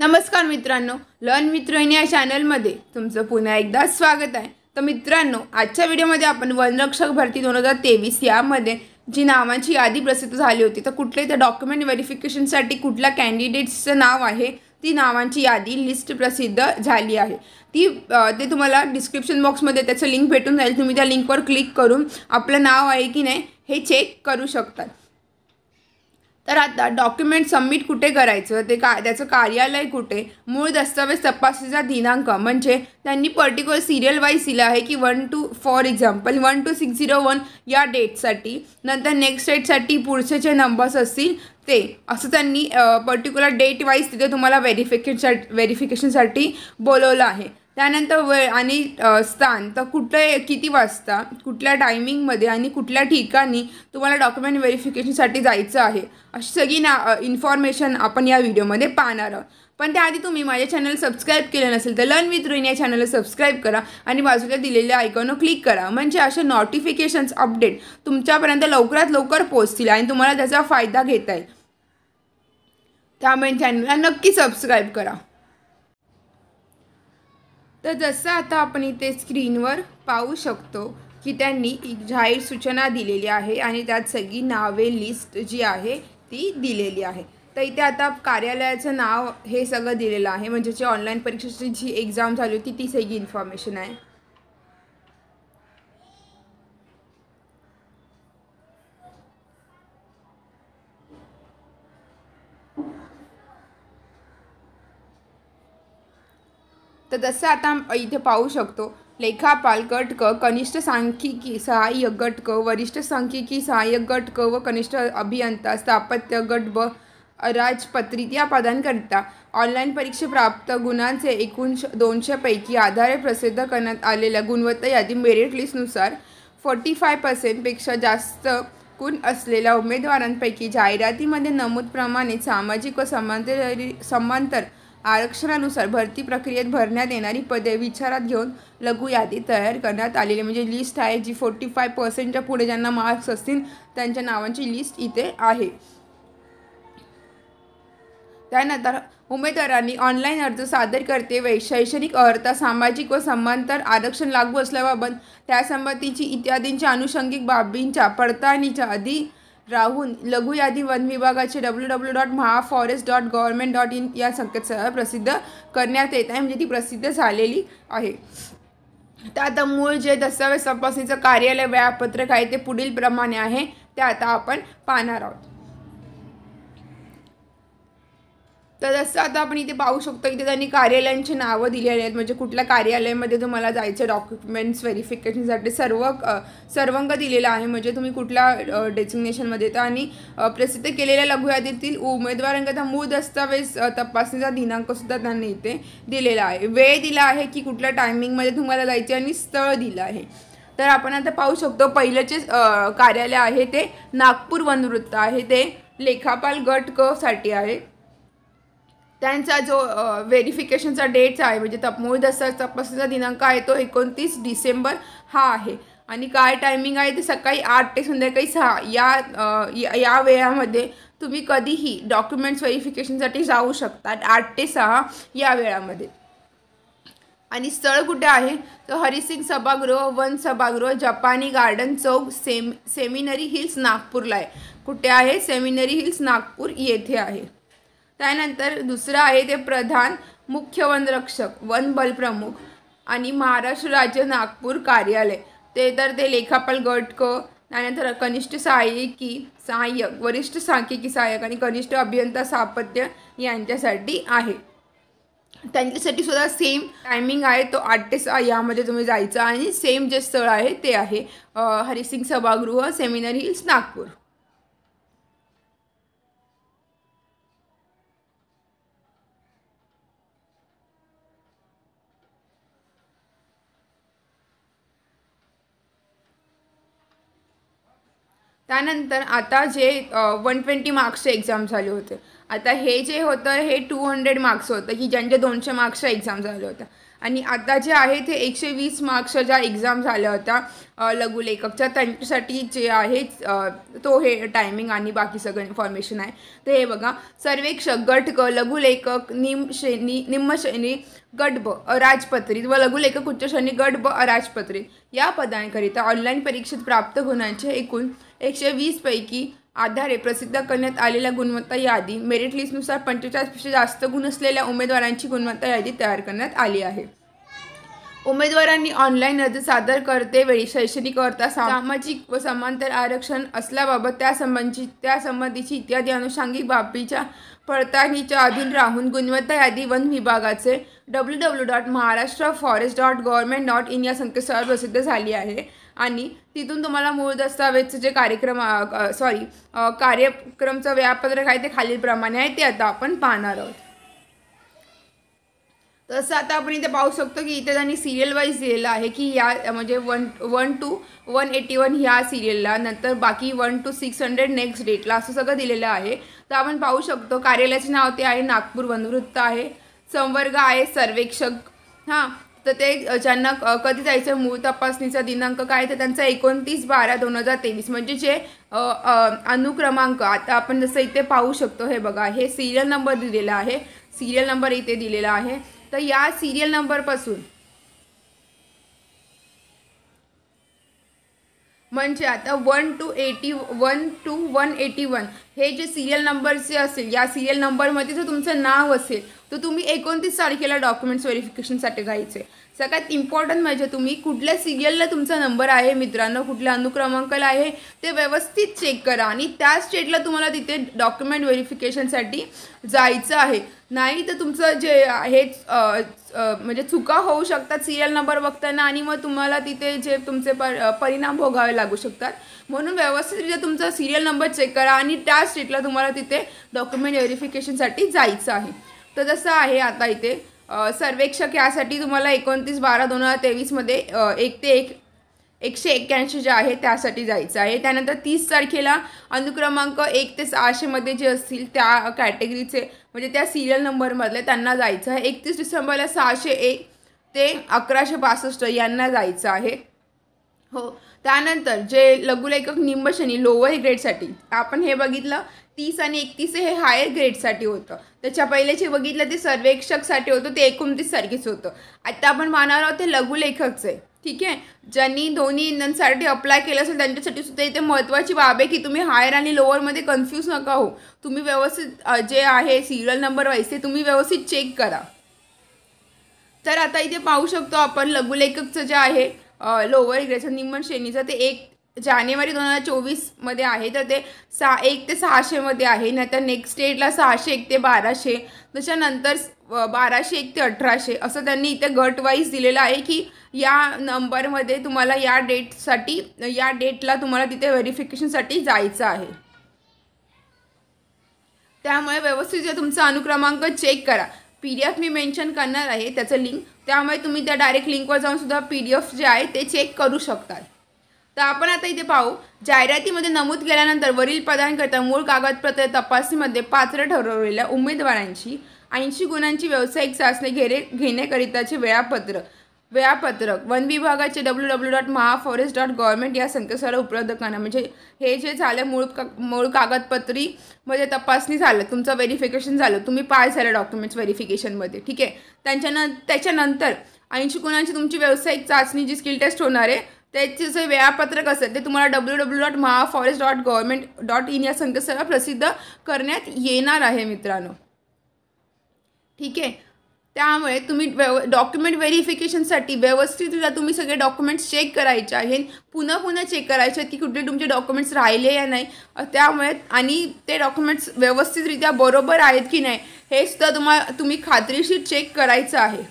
नमस्कार मित्रांनो, learn with Rohini या चॅनलमध्ये तुमचं पुन्हा एकदा स्वागत आहे। तर मित्रांनो, आजच्या व्हिडिओमध्ये आपण वनरक्षक भरती 2023 यामध्ये जी नावांची यादी प्रसिद्ध झाली होती, तर कुठले ते डॉक्युमेंट व्हेरिफिकेशनसाठी कुठल्या कॅन्डिडेट्सचं नाव आहे ती नावांची यादी लिस्ट प्रसिद्ध झाली आहे। ते तुम्हाला डिस्क्रिप्शन बॉक्समध्ये त्याचं लिंक भेटून जाईल। तुम्ही त्या लिंकवर क्लिक करून आपलं नाव आहे की नाही हे चेक करू शकता। तर आता डॉक्युमेंट सबमिट कुठे करायचं, त्याचं कार्यालय कुठे, मूळ दस्तावेज तपासणीचा दिनांक म्हणजे त्यांनी पर्टिक्युलर सिरियल वाईज दिला आहे की 1 to फॉर एक्झाम्पल 1 to 601 या डेटसाठी, नंतर नेक्स्ट डेटसाठी पुढचे जे नंबर्स असतील ते असं त्यांनी पर्टिक्युलर डेट वाईज तिथे तुम्हाला व्हेरिफिकेशनसाठी बोलवलं आहे। त्यानंतर वेळ आणि स्थान, तर कुठे किती वाजता कुठल्या टायमिंगमध्ये आणि कुठल्या ठिकाणी तुम्हाला डॉक्युमेंट व्हेरिफिकेशनसाठी जायचं आहे, अशी सगळी इन्फॉर्मेशन आपण या व्हिडिओमध्ये पाहणार आहोत। पण त्याआधी तुम्ही माझ्या चॅनल सबस्क्राईब केलं नसेल तर लर्न विथ रोहिणी या चॅनलला सबस्क्राईब करा आणि बाजूला दिलेल्या आयकॉनवर क्लिक करा, म्हणजे असे नोटिफिकेशन्स अपडेट तुमच्यापर्यंत लवकरात लवकर पोहोचतील आणि तुम्हाला त्याचा फायदा घेता येईल। त्यामुळे चॅनलला नक्की सबस्क्राईब करा। तर जसं आता आपण इथे स्क्रीनवर पाहू शकतो की त्यांनी एक जाहीर सूचना दिलेली आहे आणि त्यात सगळी नावे लिस्ट जी आहे ती दिलेली आहे। तर इथे आता कार्यालयाचं नाव हे सगळं दिलेलं आहे, म्हणजे जी ऑनलाईन परीक्षेची जी एक्झाम झाली होती ती सगळी इन्फॉर्मेशन आहे। तर जसं आता इथे पाहू शकतो, लेखापाल गट क, कनिष्ठ सांख्यिकी सहाय्यक गट क, वरिष्ठ सांख्यिकी सहाय्यक गट क व कनिष्ठ अभियंता स्थापत्य गट ब अराजपत्रित या पदांकरिता ऑनलाईन परीक्षा प्राप्त गुणांचे एकूण 200 पैकी आधारे प्रसिद्ध करण्यात आलेल्या गुणवत्ता यादी मेरिट लिस्टनुसार 45% पेक्षा जास्त गुण असलेल्या उमेदवारांपैकी जाहिरातीमध्ये नमूदप्रमाणे सामाजिक व समांतर आरक्षणानुसार भरती प्रक्रियेत भरण्यात येणारी पदे विचारात घेऊन लघु यादी तयार करण्यात आलेली म्हणजे लिस्ट आहे, जी 45%च्या पुढे ज्यांना मार्क्स असतील त्यांच्या नावांची लिस्ट इथे आहे। त्यानंतर उमेदवारांनी ऑनलाईन अर्ज सादर करते शैक्षणिक अर्हता, सामाजिक व समांतर आरक्षण लागू असल्याबाबत त्यासंबंधीची इत्यादींच्या अनुषंगिक बाबींच्या पडताळणीच्या आधी राहून लघु यादी वन विभागाचे www.mahaforest.government.in या संकेतस्थळावर प्रसिद्ध करण्यात येत आहे, म्हणजे ती प्रसिद्ध झालेली आहे। तर आता मूळ जे दस्तावेज तपासणीचं कार्यालय वेळापत्रक आहे ते पुढील प्रमाणे आहे, ते आता आपण पाहणार आहोत। तर जसं आता आपण इथे पाहू शकतो, इथे त्यांनी कार्यालयांची नावं दिलेली आहेत, म्हणजे कुठल्या कार्यालयामध्ये तुम्हाला जायचं डॉक्युमेंट्स व्हेरिफिकेशनसाठी सर्वांग दिलेला आहे, म्हणजे तुम्ही कुठल्या डेसिग्नेशनमध्ये येतं आणि प्रसिद्ध केलेल्या लघु यादीतील उमेदवारांकरता मूळ दस्तावेज तपासणीचा दिनांकसुद्धा त्यांनी इथे दिलेला आहे, वेळ दिला आहे की कुठल्या टायमिंगमध्ये तुम्हाला जायचे आणि स्थळ दिलं आहे। तर आपण आता पाहू शकतो पहिल्याचे कार्यालय आहे ते नागपूर वनवृत्त आहे, ते लेखापाल गट क साठी आहे। त्यांचा जो व्हेरिफिकेशनचा डेट आहे म्हणजे मूळ दस्तावेज तपासणीचा दिनांक आहे तो 29 डिसेंबर हा आहे आणि काय टायमिंग आहे ते सकाळी 8 ते संध्याकाळी 6 या वेळामध्ये तुम्ही कधीही डॉक्युमेंट्स व्हेरिफिकेशनसाठी जाऊ शकता, 8 ते 6 या वेळामध्ये। आणि स्थळ कुठे आहे तर हरिसिंग सभागृह, वन सभागृह, जपानी गार्डन चौक, सेमिनरी हिल्स नागपूरला आहे। कुठे आहे? सेमिनरी हिल्स नागपूर येथे आहे। त्यानंतर दुसरं आहे ते प्रधान मुख्य वनरक्षक वन बल प्रमुख आणि महाराष्ट्र राज्य नागपूर कार्यालय, ते लेखापाल गट क, त्यानंतर कनिष्ठ सहाय्यक, वरिष्ठ सांख्यिकी सहाय्यक आणि कनिष्ठ अभियंता स्थापत्य यांच्यासाठी आहे। त्यांच्यासाठी सुद्धा सेम टायमिंग आहे, तो 8 ते 6 यामध्ये तुम्ही जायचं आणि सेम जे स्थळ आहे ते आहे हरिसिंग सभागृह, सेमिनरी हिल्स नागपूर। त्यानंतर आता जे 120 मार्क्सचे एक्झाम झाले होते, आता हे जे होतं हे 200 मार्क्स होतं की ज्यांच्या 200 मार्क्सच्या एक्झाम झाल्या होत्या. आणि आता जे आहे ते 120 मार्क्सच्या ज्या एक्झाम झाल्या होत्या लघुलेखकच्या, त्यांच्यासाठी जे आहे तो हे टायमिंग आणि बाकी सगळं इन्फॉर्मेशन आहे. तर हे बघा, सर्वेक्षक गट क, लघुलेखक निम्न श्रेणी गट ब अराजपत्रित व लघुलेखक उच्च श्रेणी गट ब अराजपत्रित या पदांकरिता ऑनलाईन परीक्षेत प्राप्त गुणांचे एकूण 120 पैकी आधारे प्रसिद्ध करण्यात आलेल्या गुणवत्ता यादी मेरिट लिस्टनुसार 45पेक्षा जास्त गुण असलेल्या उमेदवारांची गुणवत्ता यादी तयार करण्यात आली आहे. उमेदवारांनी ऑनलाईन अर्ज सादर करते वेळी शैक्षणिक अर्हता, सामाजिक व समांतर आरक्षण असल्याबाबत त्यासंबंधीची इत्यादी अनुषंगिक बाबीच्या पडताळणीच्या अधीन राहून गुणवत्ता यादी वन विभागाचे www.maharashtraforest.government.in या संकेतस्थळावर प्रसिद्ध झाली आहे. आणि तिथून तुम्हाला मूळ दस्तावेजचे जे कार्यक्रमचं वेळापत्रक आहे ते खालीलप्रमाणे आहे, ते आता आपण पाहणार आहोत. तसं आता आपण इथे पाहू शकतो की इथे त्यांनी सिरियल वाईज दिलेलं आहे की या म्हणजे 1 to 181 ह्या सिरियलला, नंतर बाकी 1 to 600 नेक्स्ट डेटला, असं सगळं दिलेलं आहे. तर आपण पाहू शकतो कार्यालयाचे नाव ते आहे नागपूर वनवृत्त आहे, संवर्ग आहे सर्वेक्षक. हां, तर ते ज्यांना कधी जायचं, मूळ तपासणीचा दिनांक काय, तर त्यांचा 29/12/2023 म्हणजे जे अनुक्रमांक आता आपण जसं इथे पाहू शकतो, हे बघा हे सिरियल नंबर दिलेला आहे, सिरियल नंबर इथे दिलेला आहे. तर या सिरियल नंबरपासून म्हणजे आता 1 to 181 हे जे सिरियल नंबरचे असेल, या सिरियल नंबरमध्ये जर तुमचं नाव असेल तर तुम्ही 29 तारखेला डॉक्युमेंट्स व्हेरिफिकेशनसाठी जायचे. सगळ्यात इम्पॉर्टंट म्हणजे तुम्ही कुठल्या सिरियलला तुमचा नंबर आहे मित्रांनो, कुठल्या अनुक्रमांकाला आहे ते व्यवस्थित चेक करा आणि त्या स्टेटला तुम्हाला तिथे डॉक्युमेंट व्हेरिफिकेशनसाठी जायचं आहे. नाही तर तुमचं जे आहे म्हणजे चुका होऊ शकतात सिरियल नंबर बघताना आणि मग तुम्हाला तिथे जे तुमचे परिणाम भोगावे लागू शकतात. म्हणून व्यवस्थितरित्या तुमचा सिरियल नंबर चेक करा आणि त्या स्टेटला तुम्हाला तिथे डॉक्युमेंट व्हेरिफिकेशनसाठी जायचं आहे. तर जसं आहे आता इथे सर्वेक्षक यासाठी तुम्हाला 29/12/2023 मध्ये 1 ते 181 जे आहे त्यासाठी जायचं आहे. त्यानंतर 30 तारखेला अनुक्रमांक 1 ते 600 मध्ये जे असतील त्या कॅटेगरीचे म्हणजे त्या सिरियल नंबरमधले त्यांना जायचं आहे. 31 डिसेंबरला 601 ते 1162 यांना जायचं आहे. हो, त्यानंतर जे लघुलेखक निम्न श्रेणी लोअर ग्रेडसाठी आपण हे बघितलं 30 आणि 31 हे हायर ग्रेडसाठी होतं. त्याच्या पहिलेचे बघितलं ते सर्वेक्षकसाठी होतं, ते 29 तारखेचं होतं. आता आपण पाहणार आहोत ते लघुलेखकचे. ठीक आहे, ज्यांनी दोन्ही इंधनसाठी अप्लाय केलं असेल त्यांच्यासाठी सुद्धा इथे महत्त्वाची बाब आहे की तुम्ही हायर आणि लोअरमध्ये कन्फ्यूज नका हो. तुम्ही व्यवस्थित जे आहे सिरियल नंबर वाईज ते तुम्ही व्यवस्थित चेक करा. तर आता इथे पाहू शकतो आपण लघुलेखकचं जे आहे लोअर ग्रेडचं निम्न श्रेणीचं ते 1 जानेवारी 2024 मध्ये आहे. तर ते 1 ते 600 मध्ये आहे. नंतर नेक्स्ट डेटला 601 ते 1200, त्याच्यानंतर 1201 ते 1800 असं त्यांनी इथे गट वाईज दिलेलं आहे की या नंबरमध्ये तुम्हाला या डेटला तुम्हाला तिथे व्हेरिफिकेशनसाठी जायचं आहे. त्यामुळे व्यवस्थित जे तुमचा अनुक्रमांक चेक करा. PDF मी मेन्शन करणार आहे त्याचं लिंक, त्यामुळे तुम्ही त्या डायरेक्ट लिंकवर जाऊन सुद्धा PDF जे आहे ते चेक करू शकतात. तर आपण आता इथे पाहू जाहिरातीमध्ये नमूद केल्यानंतर वरील पदांकरिता मूळ कागदपत्र तपासणीमध्ये पात्र ठरवलेल्या उमेदवारांची 80 गुणांची व्यावसायिक चाचणी घेण्याकरिताचे वेळापत्रक वन विभागाचे www.mahaforest.government या संकेतस्थळावर उपलब्ध करणं. म्हणजे हे जे झालं मूळ कागदपत्री मध्ये तपासणी झालं, तुमचं व्हेरिफिकेशन झालं, तुम्ही पास झालं डॉक्युमेंट्स व्हेरिफिकेशनमध्ये. ठीक आहे, त्याच्यानंतर 80 गुणांची तुमची व्यावसायिक चाचणी जी स्किल टेस्ट होणार आहे त्याचे जे वेळापत्रक असेल ते तुम्हाला www.mahaforest.government.in या संकेतस्थळावर प्रसिद्ध करण्यात येणार आहे मित्रांनो. ठीक आहे, त्यामुळे तुम्ही डॉक्युमेंट व्हेरिफिकेशनसाठी व्यवस्थितरित्या तुम्ही सगळे डॉक्युमेंट्स चेक करायचे आहेत, पुन्हा चेक करायचे आहेत की कुठले तुमचे डॉक्युमेंट्स राहिले या नाही. त्यामुळे आणि ते डॉक्युमेंट्स व्यवस्थितरित्या बरोबर आहेत की नाही हे सुद्धा तुम्ही खात्रीशीर चेक करायचं आहे.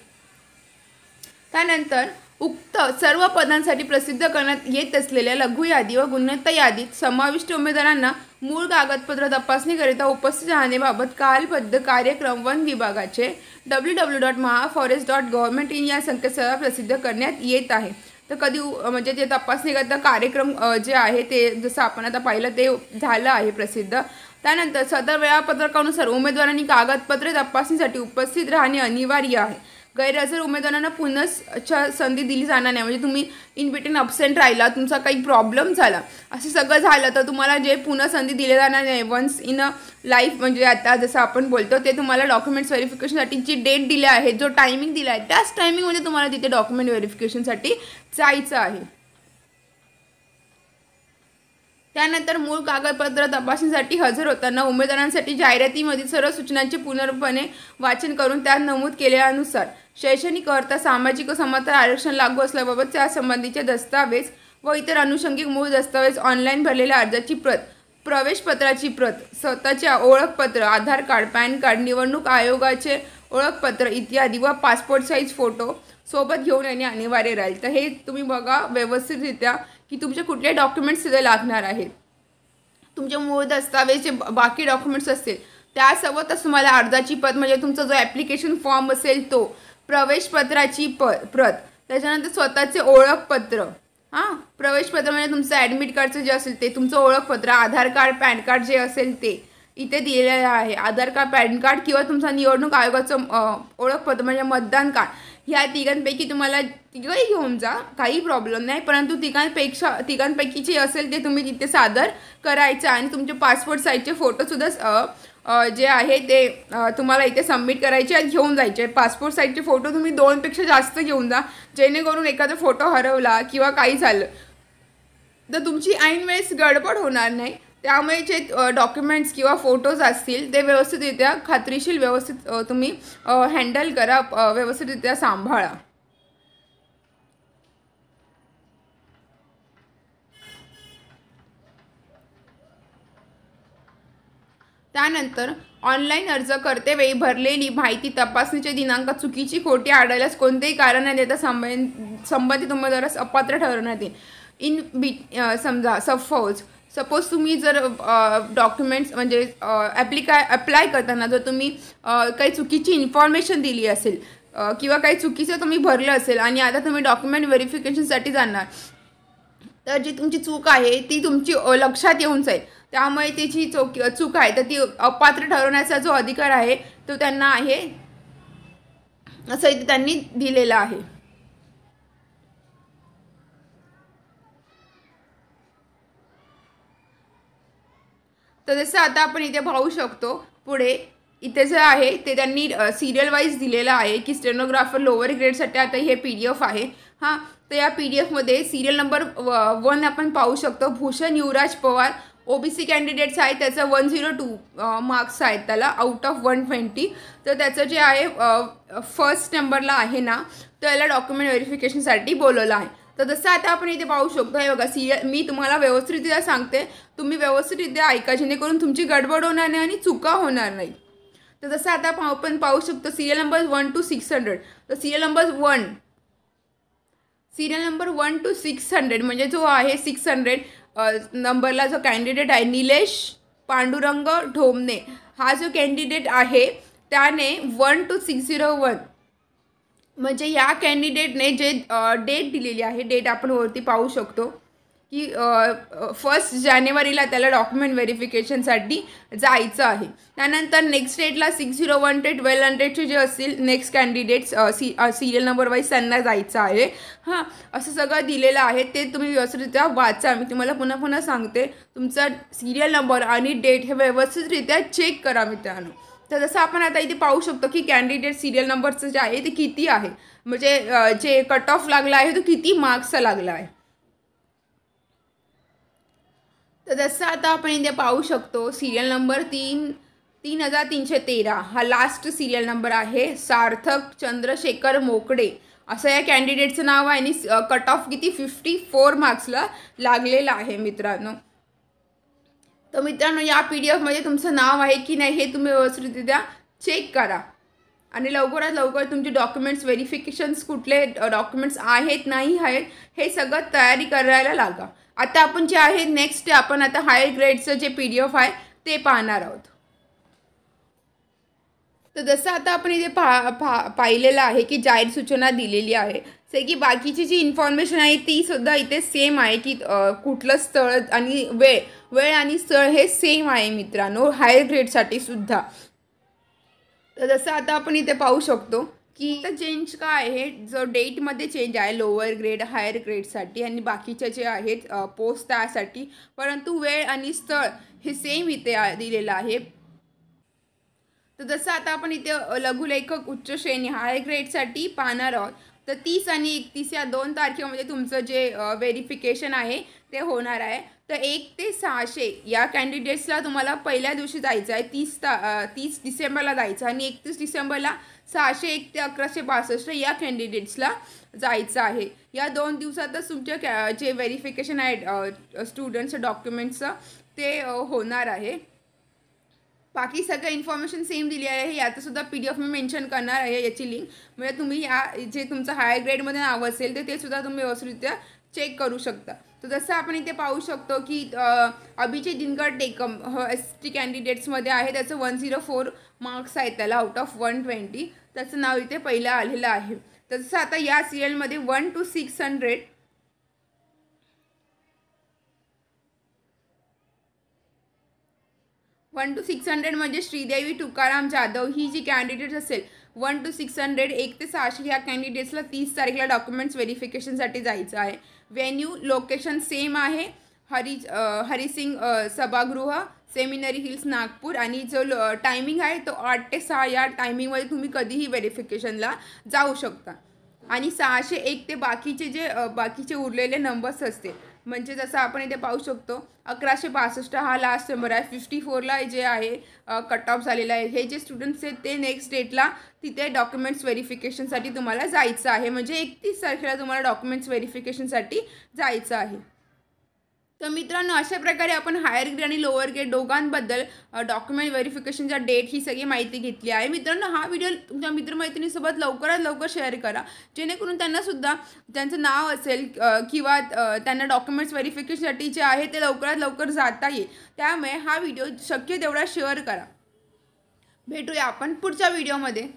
त्यानंतर उक्त सर्व पदांसाठी प्रसिद्ध करण्यात येत असलेल्या लघु यादी व गुणवत्ता यादीत समाविष्ट उमेदवारांना मूळ कागदपत्र तपासणीकरिता उपस्थित राहण्याबाबत कालबद्ध कार्यक्रम वन विभागाचे www.mahaforest.government.in या संकेतस्थळावर प्रसिद्ध करण्यात येत आहे. तर कधी म्हणजे जे तपासणीकरता कार्यक्रम जे आहे ते जसं आपण आता पाहिलं ते झालं आहे प्रसिद्ध. त्यानंतर सदर वेळापत्रकानुसार उमेदवारांनी कागदपत्रे तपासणीसाठी उपस्थित राहणे अनिवार्य आहे. गैरहजर उमेदवारांना पुनश्च संधी दिली जाणार नाही. म्हणजे तुम्ही इन बिटवीन अब्सेंट राहिला, तुमचा काही प्रॉब्लेम झाला, असं सगळं झालं तर तुम्हाला जे पुन्हा संधी दिली जाणार नाही. वन्स इन अ लाईफ म्हणजे आता जसं आपण बोलतो ते तुम्हाला डॉक्युमेंट्स व्हेरिफिकेशनसाठी जी डेट दिली आहे, जो टायमिंग दिला आहे, त्याच टायमिंगमध्ये तुम्हाला तिथे डॉक्युमेंट व्हेरिफिकेशनसाठी जायचं आहे. त्यानंतर मूळ कागदपत्र तपासणीसाठी हजर होताना उमेदवारांसाठी जाहिरातीमधील सर्व सूचनांचे पूर्णपणे वाचन करून त्यात नमूद केल्यानुसार शैक्षणिक अर्थ, सामाजिक व समांतर आरक्षण लागू असल्याबाबत त्यासंबंधीचे दस्तावेज व इतर अनुषंगिक मूळ दस्तावेज, ऑनलाईन भरलेल्या अर्जाची प्रत, प्रवेशपत्राची प्रत, स्वतःचे ओळखपत्र, आधार कार्ड, पॅन कार्ड, निवडणूक आयोगाचे ओळखपत्र इत्यादी व पासपोर्ट साईज फोटो सोबत घेऊन येणे अनिवार्य राहील. तर हे तुम्ही बघा व्यवस्थितरित्या की तुमचे कुठले डॉक्युमेंट्स तिथे लागणार आहेत. तुमचे मूळ दस्तावेज जे बाकी डॉक्युमेंट्स असतील त्यासोबतच तुम्हाला अर्जाची प्रत म्हणजे तुमचा जो ॲप्लिकेशन फॉर्म असेल तो, प्रवेशपत्राची प्रत, त्याच्यानंतर स्वतःचे ओळखपत्र, प्रवेशपत्र म्हणजे तुमचं ॲडमिट कार्डचं जे असेल ते, तुमचं ओळखपत्र, आधार कार्ड, पॅन कार्ड जे असेल ते इथे दिलेलं आहे. आधार कार्ड, पॅन कार्ड किंवा तुमचा निवडणूक आयोगाचं ओळखपत्र म्हणजे मतदान कार्ड, ह्या तिघांपैकी तुम्हाला तिघंही घेऊन जा, काही प्रॉब्लेम नाही. परंतु तिघांपैकी जे असेल ते तुम्ही तिथे सादर करायचं. आणि तुमचे पासपोर्ट साईजचे फोटोसुद्धा जे आहे ते तुम्हाला इथे सबमिट करायचे आणि घेऊन जायचे. पासपोर्ट साईजचे फोटो तुम्ही 2पेक्षा जास्त घेऊन जा, जेणेकरून एखादा फोटो हरवला किंवा काही झालं तर तुमची ऐन वेळेस गडबड होणार नाही. त्यामुळे जे डॉक्युमेंट्स किंवा फोटोज असतील ते व्यवस्थितरित्या खात्रीशीर व्यवस्थित तुम्ही हँडल करा, व्यवस्थितरित्या सांभाळा. त्यानंतर ऑनलाईन अर्ज करतेवेळी भरलेली माहिती तपासणीचे दिनांक चुकीची, खोटी आढळल्यास कोणतेही कारण न देता संबंधित उमेदवारास अपात्र ठरवण्यात येईल. समजा सपोज तुम्ही जर डॉक्युमेंट्स म्हणजे अप्लाय करताना जर तुम्ही काही चुकीची इन्फॉर्मेशन दिली असेल किंवा काही चुकीचं तुम्ही भरलं असेल आणि आता तुम्ही डॉक्युमेंट व्हेरिफिकेशनसाठी जाणार, तर जी तुमची चूक आहे ती तुमची लक्षात येऊन जाईल. त्यामुळे त्याची चूक आहे तर ती अपात्र ठरवण्याचा जो अधिकार आहे तो त्यांना आहे, असं इथे त्यांनी दिलेलं आहे. तर जसं आता आपण इथे पाहू शकतो पुढे इथे जे आहे ते त्यांनी सिरियल वाईज दिलेलं आहे की स्टेनोग्राफर लोअर ग्रेडसाठी आता हे PDF आहे. तर या PDFमध्ये सिरियल नंबर 1 आपण पाहू शकतो. भूषण युवराज पवार OBC कॅन्डिडेट्स आहे, त्याचं 102 मार्क्स आहेत त्याला आउट ऑफ 120. तर त्याचं जे आहे फर्स्ट नंबरला आहे ना, त्याला डॉक्युमेंट व्हेरिफिकेशनसाठी बोलवलं आहे. तर जसं आता आपण इथे पाहू शकतो, हे बघा मी तुम्हाला व्यवस्थितरित्या सांगते, तुम्ही व्यवस्थितरित्या ऐका जेणेकरून तुमची गडबड होणार नाही आणि चुका होणार नाही. तर जसं आता आपण पाहू शकतो सिरियल नंबर 1 to 600. तर सिरियल नंबर 1 to 600 म्हणजे जो आहे 600 नंबरला जो कॅन्डिडेट आहे निलेश पांडुरंग ढोमणे, हा जो कॅन्डिडेट आहे त्याने 1 to 601 म्हणजे या कॅन्डिडेटने जे डेट दिलेली आहे, डेट आपण वरती पाहू शकतो की 1 जानेवारीला त्याला डॉक्युमेंट व्हेरिफिकेशनसाठी जायचं आहे. त्यानंतर नेक्स्ट डेटला 601 ते 1200चे जे असतील next candidates serial number wise त्यांना जायचं आहे. असं सगळं दिलेलं आहे, ते तुम्ही व्यवस्थितरित्या वाचा. मी तुम्हाला पुन्हा पुन्हा सांगते, तुमचा सिरियल नंबर आणि डेट हे व्यवस्थितरित्या चेक करा मित्रांनो. तर जसं आपण आता इथे पाहू शकतो की कॅन्डिडेट सिरियल नंबरचं जे आहे ते किती आहे, म्हणजे जे कट ऑफ लागला आहे तो किती मार्क्सचा लागला आहे. तर जसं आता आपण इथे पाहू शकतो सिरियल नंबर 3313 हा लास्ट सिरियल नंबर आहे. सार्थक चंद्रशेखर मोकडे असं या कॅन्डिडेटचं नाव आहे आणि कट ऑफ किती 54 मार्क्सला लागलेलं आहे मित्रांनो. तर मित्रांनो या PDFमध्ये तुमचं नाव आहे की नाही हे तुम्ही व्यवस्थितरित्या चेक करा आणि लवकरात लवकर तुमचे डॉक्युमेंट्स व्हेरिफिकेशन्स कुठले डॉक्युमेंट्स आहेत नाही आहेत हे सगळं तयारी करायला लागा. आता आपण जे आहे नेक्स्ट आपण आता हायर ग्रेडचं जे PDF आहे ते पाहणार आहोत. तर जसं आता आपण इथे पाहिलेलं आहे की जाहीर सूचना दिलेली आहे. से की बाकीची जी इन्फॉर्मेशन आहे ती सुद्धा इथे सेम आहे की कुठलं स्थळ आणि वेळ वेळ आणि स्थळ हे सेम आहे मित्रांनो हायर ग्रेडसाठी सुद्धा. तर जसं आता आपण इथे पाहू शकतो की आता चेंज काय आहे जो डेटमध्ये चेंज आहे लोअर ग्रेड हायर ग्रेडसाठी आणि बाकीचे जे आहेत पोस्ट त्यासाठी, परंतु वेळ आणि स्थळ हे सेम इथे दिलेलं आहे. तर जसं आता आपण इथे लघुलेखक उच्च श्रेणी हाय ग्रेडसाठी पाहणार आहोत. तर 30 आणि 31 या 2 तारखेमध्ये तुमचं जे व्हेरिफिकेशन आहे ते होणार आहे. तर 1 ते 600 या कॅन्डिडेट्सला तुम्हाला पहिल्या दिवशी जायचं आहे. 30 डिसेंबरला जायचं आणि 31 डिसेंबरला 601 ते 1162 या कॅन्डिडेट्सला जायचं आहे. या 2 दिवसातच तुमच्या जे व्हेरिफिकेशन आहे स्टुडंट्सचं डॉक्युमेंट्सचं ते होणार आहे. बाकी सगळं इन्फॉर्मेशन सेम दिली आहे. यातसुद्धा PDF मी मेन्शन करणार आहे याची लिंक. म्हणजे तुम्ही या जे तुमचं हायर ग्रेडमध्ये नाव असेल तर ते सुद्धा तुम्ही व्यवस्थितरित्या चेक करू शकता. तर जसं आपण इथे पाहू शकतो की अभिजित दिनकर टेकम ST कॅन्डिडेट्समध्ये आहे. त्याचं 104 मार्क्स आहेत त्याला आउट ऑफ 120. त्याचं नाव इथे पहिलं आलेलं आहे. तसं आता या सिरियलमध्ये 1 to 600 1 to 600 म्हणजे श्रीदेवी तुकाराम जाधव ही जी कॅन्डिडेट असेल 1 to 600 1 ते 600 ह्या कॅन्डिडेट्सला 30 तारखेला डॉक्युमेंट्स व्हेरिफिकेशनसाठी जायचं आहे. व्हेन्यू लोकेशन सेम आहे हरिसिंग सभागृह सेमिनरी हिल्स नागपूर आणि जो टायमिंग आहे तो 8 ते 6 या टायमिंगमध्ये तुम्ही कधीही व्हेरिफिकेशनला जाऊ शकता. आणि 601 ते बाकीचे उरलेले नंबर्स असते म्हणजे जसं आपण इथे पाहू शकतो 1162 हा लास्ट नंबर आहे. 54ला जे आहे कट ऑफ झालेला आहे. हे जे स्टुडंट्स आहेत ते नेक्स्ट डेटला तिथे डॉक्युमेंट्स व्हेरिफिकेशनसाठी तुम्हाला जायचं आहे. म्हणजे 31 तारखेला तुम्हाला डॉक्युमेंट्स व्हेरिफिकेशनसाठी जायचं आहे. तर मित्रांनो अशा प्रकारे आपण हायर ग्रेड आणि लोअर ग्रेड दोघांबद्दल डॉक्युमेंट व्हेरिफिकेशनचा डेट ही सगळी माहिती घेतली आहे. मित्रांनो हा व्हिडिओ तुमच्या मित्रमैत्रिणीसोबत लवकरात लवकर शेअर करा जेणेकरून त्यांनासुद्धा त्यांचं नाव असेल किंवा त्यांना डॉक्युमेंट्स व्हेरिफिकेशनसाठी जे आहे ते लवकरात लवकर जाता येईल. त्यामुळे हा व्हिडिओ शक्य तेवढा शेअर करा. भेटूया आपण पुढच्या व्हिडिओमध्ये.